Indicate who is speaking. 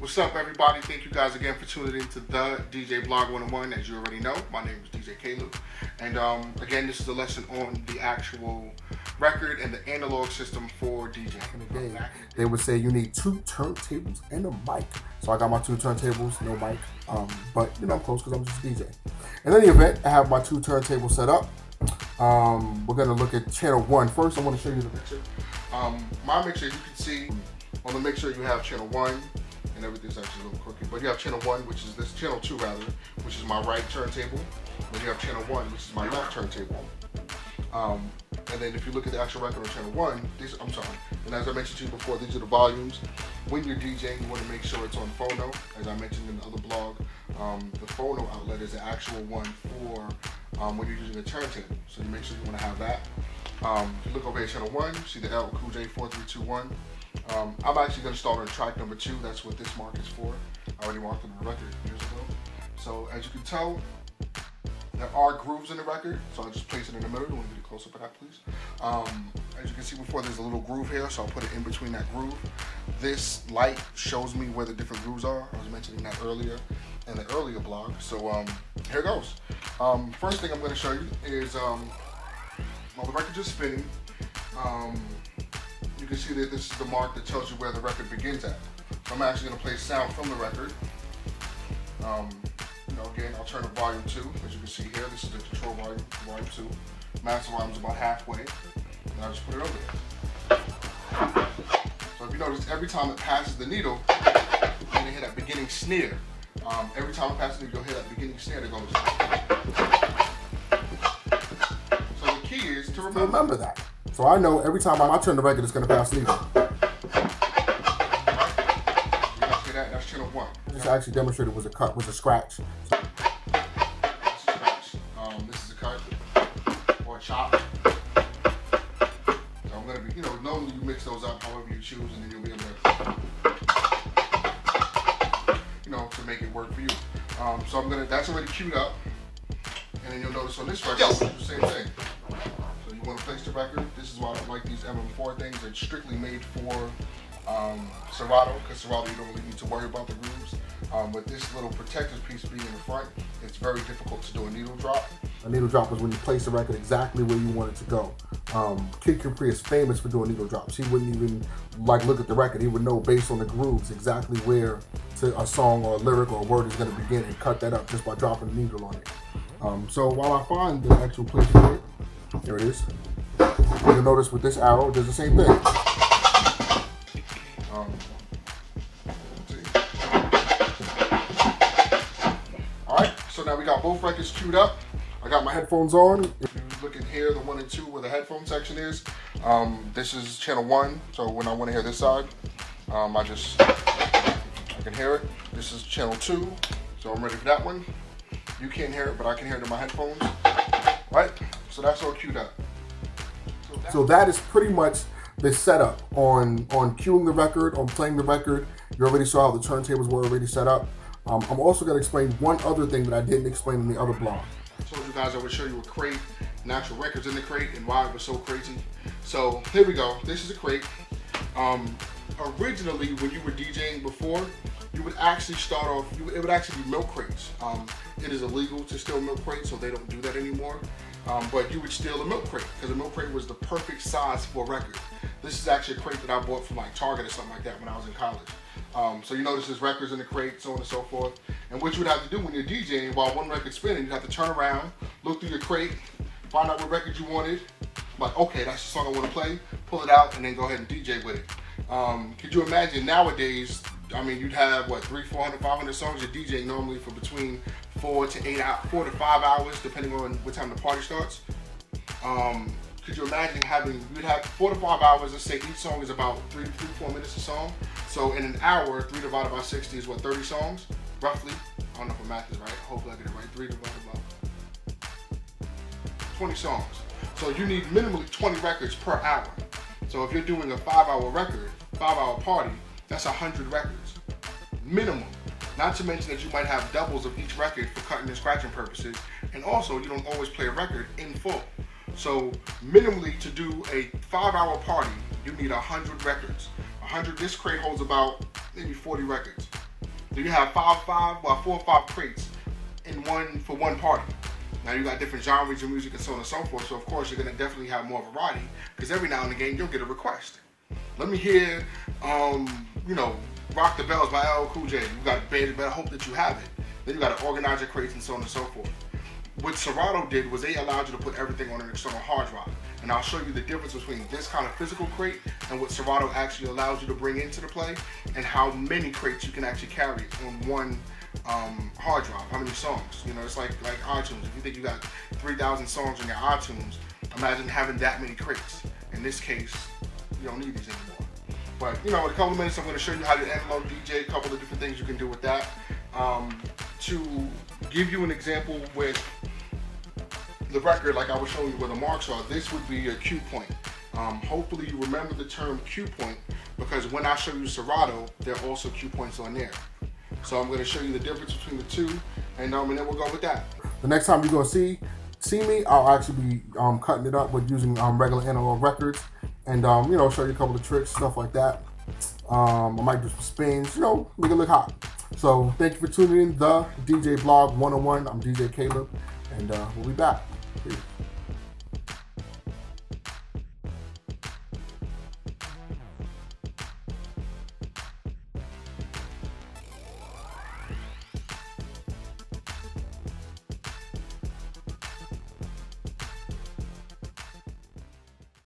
Speaker 1: What's up, everybody? Thank you guys again for tuning in to the DJ Blog 101. As you already know, my name is DJ Caleb. And again, this is a lesson on the actual record and the analog system for DJing.
Speaker 2: In the day, they would say you need 2 turntables and a mic. So I got my 2 turntables, no mic. But you know, I'm close because I'm just a DJ. In any event, I have my 2 turntables set up. We're gonna look at channel 1 first. I want to show you the mixer.
Speaker 1: My mixer, you can see on the mixer you have channel 1. And everything's actually a little crooked. But you have channel 1, which is this, channel 2 rather, which is my right turntable. Then you have channel 1, which is my left turntable. And then if you look at the actual record on channel 1, and as I mentioned to you before, these are the volumes. When you're DJing, you want to make sure it's on phono. As I mentioned in the other blog, the phono outlet is the actual one for when you're using a turntable. So you make sure you want to have that. If you look over here at channel 1, you see the LL Cool J 4321. I'm actually going to start on track number 2. That's what this mark is for. I already marked it on the record years ago. So as you can tell, there are grooves in the record. So I'll just place it in the middle. You want to get a close up of that, please? As you can see before, there's a little groove here. So I'll put it in between that groove. This light shows me where the different grooves are. I was mentioning that earlier in the earlier blog. So here it goes. First thing I'm going to show you is while the record is spinning, you can see that this is the mark that tells you where the record begins at. So I'm actually going to play sound from the record. Again, I'll turn to volume 2. As you can see here, this is the control volume, volume 2. Master volume is about halfway, and I'll just put it over there. So if you notice, every time it passes the needle, you're going to hear that beginning snare. Every time it passes the needle, you'll hear that beginning snare that goes. So the key is to remember
Speaker 2: that. So I know every time I turn the record, it's going to pass the needle.
Speaker 1: That's channel 1.
Speaker 2: This actually demonstrated was a scratch.
Speaker 1: This is a cut or a chop. So I'm going to be, normally you mix those up however you choose, and then you'll be able to, to make it work for you. So that's already queued up, and then you'll notice on this record, it's the same thing. So you want to place the record. This is why I don't like these MM4 things. They're strictly made for Serato, because Serato you don't really need to worry about the grooves. But this little protective piece being in the front, it's very difficult to do a needle drop.
Speaker 2: A needle drop is when you place the record exactly where you want it to go. Kid Capri is famous for doing needle drops. He wouldn't even look at the record. He would know based on the grooves exactly where a song or a lyric or a word is going to begin and cut that up just by dropping a needle on it. So while I find the actual place for it, here it is. You'll notice with this arrow, it does the same thing. Alright, so now we got both records queued up. I got my headphones on. If you look in here, the 1 and 2 where the headphone section is, this is channel 1. So when I want to hear this side, I can hear it. This is channel 2, so I'm ready for that one. You can't hear it, but I can hear it in my headphones. Right? So that's all queued up. So that is pretty much the setup on queuing the record, on playing the record. You already saw how the turntables were already set up. I'm also going to explain one other thing that I didn't explain in the other blog. I told you guys I would show you a crate, and actual records in the crate, and why it was so crazy. So here we go. This is a crate. Originally, when you were DJing before, you would actually start off, it would actually be milk crates. It is illegal to steal milk crates, so they don't do that anymore. But you would steal a milk crate, because a milk crate was the perfect size for a record. This is actually a crate that I bought from like Target or something like that when I was in college. So you notice there's records in the crate, so on and so forth. And what you would have to do when you're DJing, while one record's spinning, you have to turn around, look through your crate, find out what record you wanted. Like, okay, that's the song I want to play, pull it out, and then go ahead and DJ with it. Could you imagine nowadays, I mean, you'd have, what, 300, 400, 500 songs you're DJing normally for between 4 to 5 hours, depending on what time the party starts. Could you imagine you'd have 4 to 5 hours, let's say each song is about 3 to 4 minutes a song. So in an hour, 3 divided by 60 is what, 30 songs, roughly? I don't know if my math is right, hopefully I get it right. 3 divided by 20 songs. So you need minimally 20 records per hour. So if you're doing a 5-hour record, 5-hour party, that's 100 records, minimum. Not to mention that you might have doubles of each record for cutting and scratching purposes. And also, you don't always play a record in full. So minimally, to do a 5-hour party, you need 100 records. This crate holds about maybe 40 records. So you have 4 or 5 crates for one party. Now you got different genres of music and so on and so forth. So of course you're gonna definitely have more variety, because every now and again you'll get a request. Let me hear, you know, Rock the Bells by LL Cool J. You got bands, but I hope that you have it. Then you got to organize your crates and so on and so forth. What Serato did was they allowed you to put everything on an external hard drive. And I'll show you the difference between this kind of physical crate and what Serato actually allows you to bring into the play, and how many crates you can actually carry on one hard drive. How many songs? You know, it's like iTunes. If you think you got 3,000 songs on your iTunes, imagine having that many crates. In this case, you don't need these anymore. But, you know, in a couple of minutes, I'm going to show you how to analog DJ, a couple of different things you can do with that. To give you an example with the record, like I was showing you where the marks are, this would be a cue point. Hopefully you remember the term cue point, because when I show you Serato, there are also cue points on there. So I'm going to show you the difference between the two, and then we'll go with that. The next time you're going to see me, I'll actually be cutting it up with using regular analog records, and you know, show you a couple of tricks, stuff like that. I might do some spins, you know, make it look hot. So thank you for tuning in, the DJ Blog 101. I'm DJ Caleb, and we'll be back. Peace.